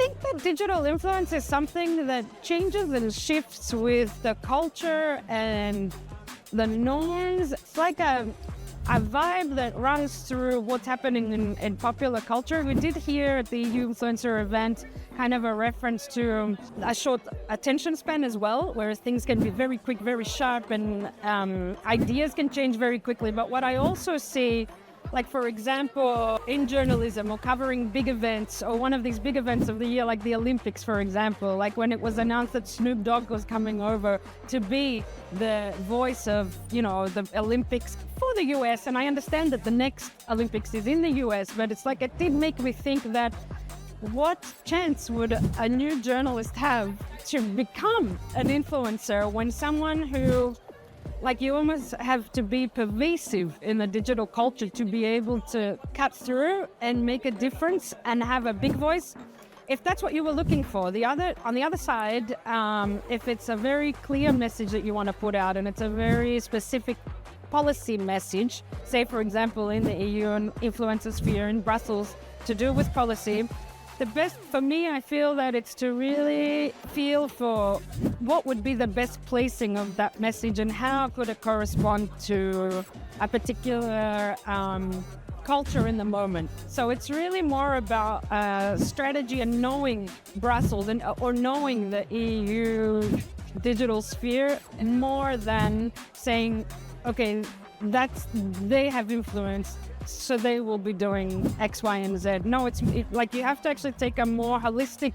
think that digital influence is something that changes and shifts with the culture and the norms. It's like a vibe that runs through what's happening in popular culture. We did hear at the EU Influencer event kind of a reference to a short attention span as well, whereas things can be very quick, very sharp, and ideas can change very quickly. But what I also see, like for example, in journalism or covering big events, or one of these big events of the year, like the Olympics, for example, like when it was announced that Snoop Dogg was coming over to be the voice of, the Olympics for the US. And I understand that the next Olympics is in the US, but it's like, it did make me think that what chance would a new journalist have to become an influencer when someone who, like, you almost have to be pervasive in the digital culture to be able to cut through and make a difference and have a big voice. If that's what you were looking for, on the other side, if it's a very clear message that you want to put out and it's a very specific policy message, say for example in the EU and influencer sphere in Brussels, to do with policy, the best for me, I feel that it's to really feel for what would be the best placing of that message and how could it correspond to a particular culture in the moment. So it's really more about strategy and knowing Brussels or knowing the EU digital sphere more than saying, okay, they have influence, so they will be doing X, Y, and Z. No, it's like you have to actually take a more holistic,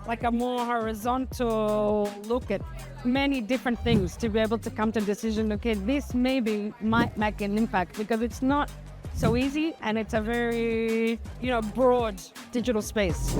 like a more horizontal look at many different things to be able to come to a decision, okay, this maybe might make an impact, because it's not so easy and it's a very, broad digital space.